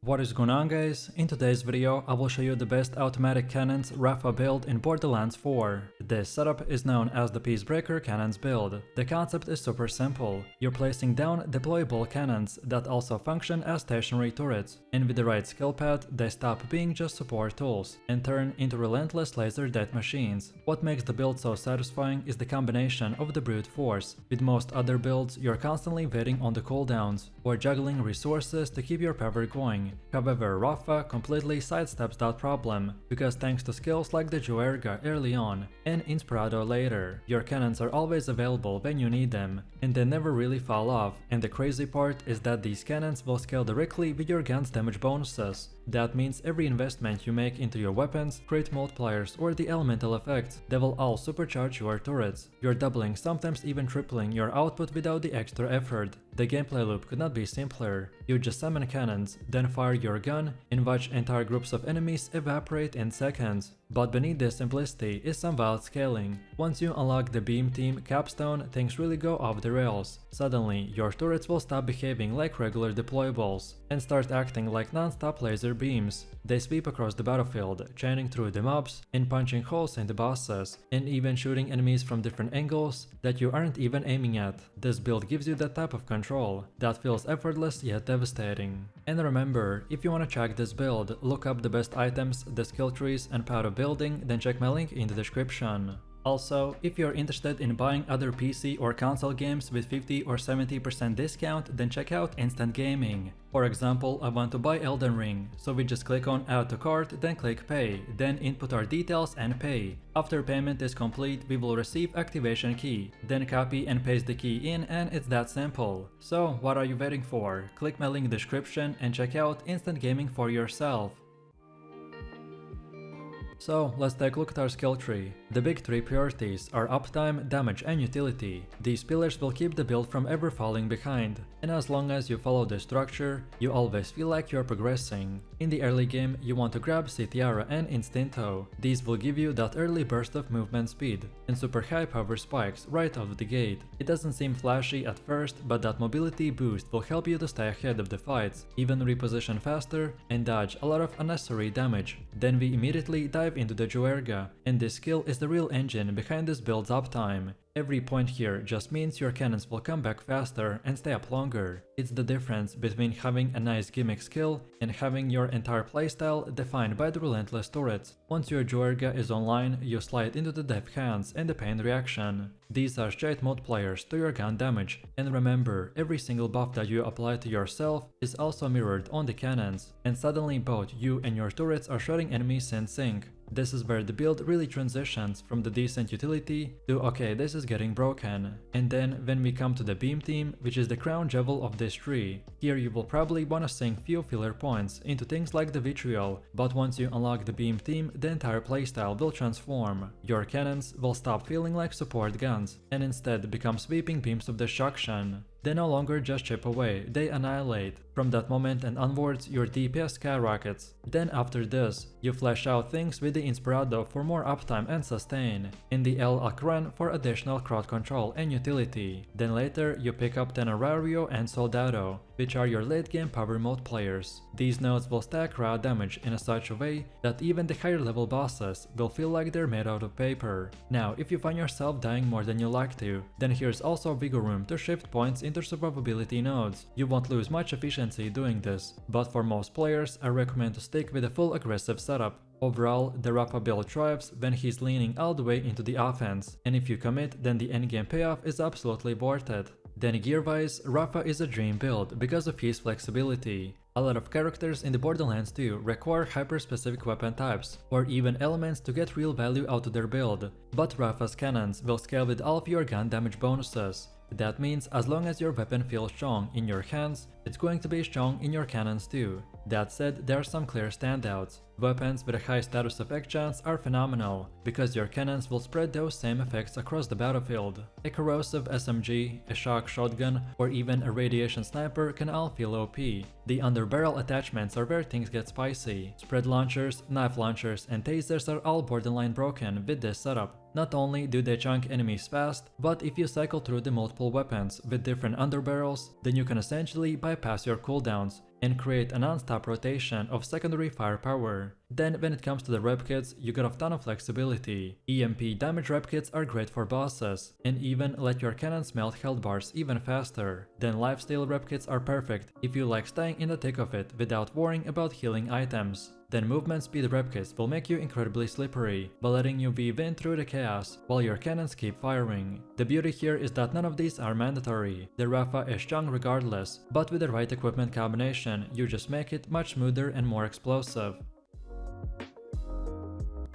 What is going on, guys? In today's video I will show you the best automatic cannons Rafa build in Borderlands 4. This setup is known as the peacebreaker cannons build. The concept is super simple. You're placing down deployable cannons that also function as stationary turrets, and with the right skill pad they stop being just support tools and turn into relentless laser death machines. What makes the build so satisfying is the combination of the brute force. With most other builds you're constantly waiting on the cooldowns or juggling resources to keep your power going. However, Rafa completely sidesteps that problem, because thanks to skills like the Juerga early on and Inspirado later, your cannons are always available when you need them, and they never really fall off. And the crazy part is that these cannons will scale directly with your gun's damage bonuses. That means every investment you make into your weapons, crit multipliers or the elemental effects, they will all supercharge your turrets. You're doubling, sometimes even tripling your output without the extra effort. The gameplay loop could not be simpler. You just summon cannons, then fire your gun and watch entire groups of enemies evaporate in seconds. But beneath this simplicity is some wild scaling. Once you unlock the beam team capstone, things really go off the rails. Suddenly, your turrets will stop behaving like regular deployables and start acting like non-stop laser beams. They sweep across the battlefield, chaining through the mobs and punching holes in the bosses, and even shooting enemies from different angles that you aren't even aiming at. This build gives you that type of control that feels effortless yet devastating. And remember, if you want to check this build, look up the best items, the skill trees and power of building, then check my link in the description. Also, if you're interested in buying other PC or console games with 50 or 70% discount, then check out Instant Gaming. For example, I want to buy Elden Ring, so we just click on Add to Cart, then click Pay, then input our details and pay. After payment is complete, we will receive activation key, then copy and paste the key in, and it's that simple. So what are you waiting for? Click my link in the description and check out Instant Gaming for yourself. So let's take a look at our skill tree. The big three priorities are uptime, damage and utility. These pillars will keep the build from ever falling behind, and as long as you follow this structure, you always feel like you're progressing. In the early game, you want to grab Sitiara and Instinto. These will give you that early burst of movement speed and super high power spikes right out of the gate. It doesn't seem flashy at first, but that mobility boost will help you to stay ahead of the fights, even reposition faster and dodge a lot of unnecessary damage. Then we immediately dive into the Juerga, and this skill is the real engine behind this build's uptime. Every point here just means your cannons will come back faster and stay up longer. It's the difference between having a nice gimmick skill and having your entire playstyle defined by the relentless turrets. Once your Juerga is online, you slide into the death hands and the pain reaction. These are straight multipliers to your gun damage, and remember, every single buff that you apply to yourself is also mirrored on the cannons, and suddenly both you and your turrets are shredding enemies in sync. This is where the build really transitions from the decent utility to okay, this is getting broken. And then when we come to the beam team, which is the crown jewel of this tree, here you will probably wanna sink few filler points into things like the vitriol, but once you unlock the beam team, the entire playstyle will transform. Your cannons will stop feeling like support guns and instead become sweeping beams of destruction. They no longer just chip away, they annihilate. From that moment and onwards, your DPS skyrockets. Then after this, you flesh out things with the Inspirado for more uptime and sustain, and the El Acran for additional crowd control and utility. Then later, you pick up Tenorario and Soldado, which are your late game power mode players. These nodes will stack raw damage in such a way that even the higher level bosses will feel like they're made out of paper. Now, if you find yourself dying more than you like to, then here's also wiggle room to shift points into survivability nodes. You won't lose much efficiency doing this, but for most players I recommend to stick with a full aggressive setup. Overall, the Rafa build thrives when he's leaning all the way into the offense, and if you commit, then the endgame payoff is absolutely worth it. Then gear-wise, Rafa is a dream build because of his flexibility. A lot of characters in the Borderlands 2 require hyper-specific weapon types, or even elements to get real value out of their build, but Rafa's cannons will scale with all of your gun damage bonuses. That means as long as your weapon feels strong in your hands, it's going to be strong in your cannons too. That said, there are some clear standouts. Weapons with a high status effect chance are phenomenal, because your cannons will spread those same effects across the battlefield. A corrosive SMG, a shock shotgun, or even a radiation sniper can all feel OP. The underbarrel attachments are where things get spicy. Spread launchers, knife launchers, and tasers are all borderline broken with this setup. Not only do they chunk enemies fast, but if you cycle through the multiple weapons with different underbarrels, then you can essentially bypass bypass your cooldowns and create a non-stop rotation of secondary firepower. Then when it comes to the rep kits, you got a ton of flexibility. EMP damage rep kits are great for bosses, and even let your cannons melt health bars even faster. Then lifesteal rep kits are perfect if you like staying in the thick of it without worrying about healing items. Then movement speed rep kits will make you incredibly slippery by letting you weave in through the chaos while your cannons keep firing. The beauty here is that none of these are mandatory. The Rafa is strong regardless, but with the right equipment combination, you just make it much smoother and more explosive.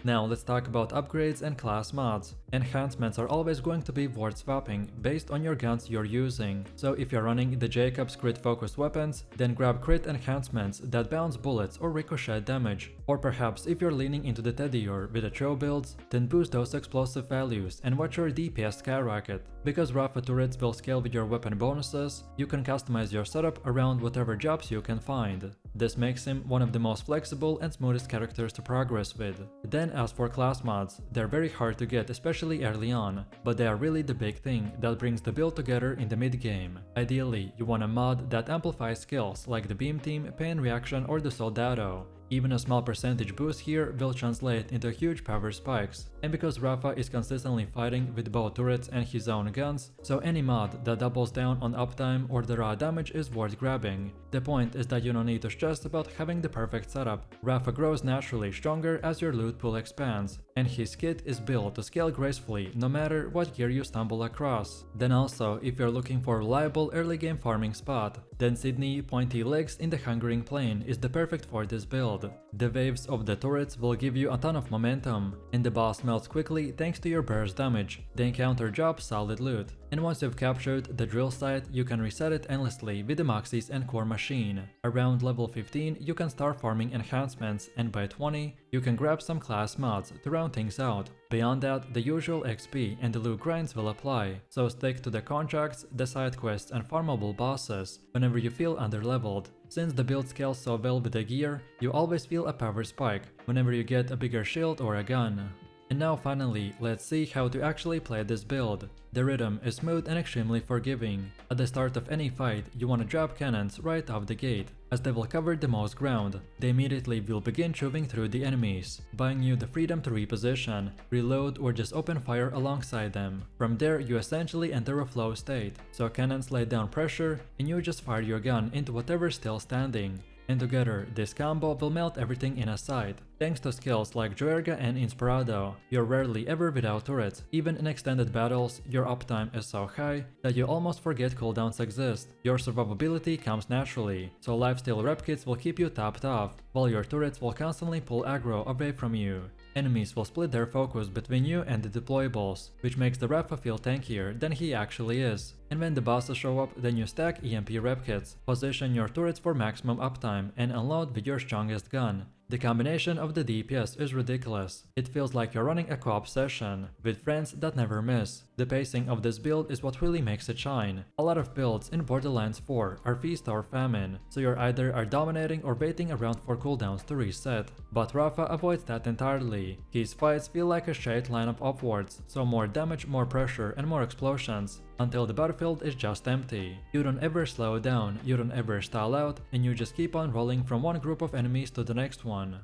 Now let's talk about upgrades and class mods. Enhancements are always going to be worth swapping based on your guns you're using. So if you're running the Jacob's crit focused weapons, then grab crit enhancements that bounce bullets or ricochet damage. Or perhaps if you're leaning into the Teddior with the throw builds, then boost those explosive values and watch your DPS skyrocket. Because Rafa turrets will scale with your weapon bonuses, you can customize your setup around whatever jobs you can find. This makes him one of the most flexible and smoothest characters to progress with. Then as for class mods, they're very hard to get, especially early on, but they are really the big thing that brings the build together in the mid game. Ideally, you want a mod that amplifies skills like the Beam Team, Pain Reaction or the Soldado. Even a small percentage boost here will translate into huge power spikes. And because Rafa is consistently fighting with both turrets and his own guns, so any mod that doubles down on uptime or the raw damage is worth grabbing. The point is that you don't need to stress about having the perfect setup. Rafa grows naturally stronger as your loot pool expands, and his kit is built to scale gracefully no matter what gear you stumble across. Then also, if you're looking for a reliable early game farming spot, then Sydney Pointy Legs in the Hungering Plain is the perfect for this build. The waves of the turrets will give you a ton of momentum, and the boss melts quickly thanks to your burst damage. The encounter drops solid loot, and once you've captured the drill site, you can reset it endlessly with the Moxies and Core Machine. Around level 15 you can start farming enhancements, and by 20 you can grab some class mods to round things out. Beyond that, the usual XP and the loot grinds will apply, so stick to the contracts, the side quests and farmable bosses whenever you feel underleveled. Since the build scales so well with the gear, you always feel a power spike whenever you get a bigger shield or a gun. And now finally, let's see how to actually play this build. The rhythm is smooth and extremely forgiving. At the start of any fight, you want to drop cannons right off the gate, as they will cover the most ground. They immediately will begin chewing through the enemies, buying you the freedom to reposition, reload or just open fire alongside them. From there you essentially enter a flow state, so cannons lay down pressure and you just fire your gun into whatever's still standing. And together, this combo will melt everything in a sight. Thanks to skills like Joerga and Inspirado, you're rarely ever without turrets. Even in extended battles, your uptime is so high that you almost forget cooldowns exist. Your survivability comes naturally, so lifesteal rep kits will keep you topped off, while your turrets will constantly pull aggro away from you. Enemies will split their focus between you and the deployables, which makes the Rafa feel tankier than he actually is. And when the bosses show up, then you stack EMP rep kits, position your turrets for maximum uptime, and unload with your strongest gun. The combination of the DPS is ridiculous. It feels like you're running a co-op session, with friends that never miss. The pacing of this build is what really makes it shine. A lot of builds in Borderlands 4 are feast or famine, so you're either are dominating or waiting around for cooldowns to reset. But Rafa avoids that entirely. His fights feel like a straight lineup upwards, so more damage, more pressure and more explosions, until the battlefield is just empty. You don't ever slow down, you don't ever stall out, and you just keep on rolling from one group of enemies to the next one.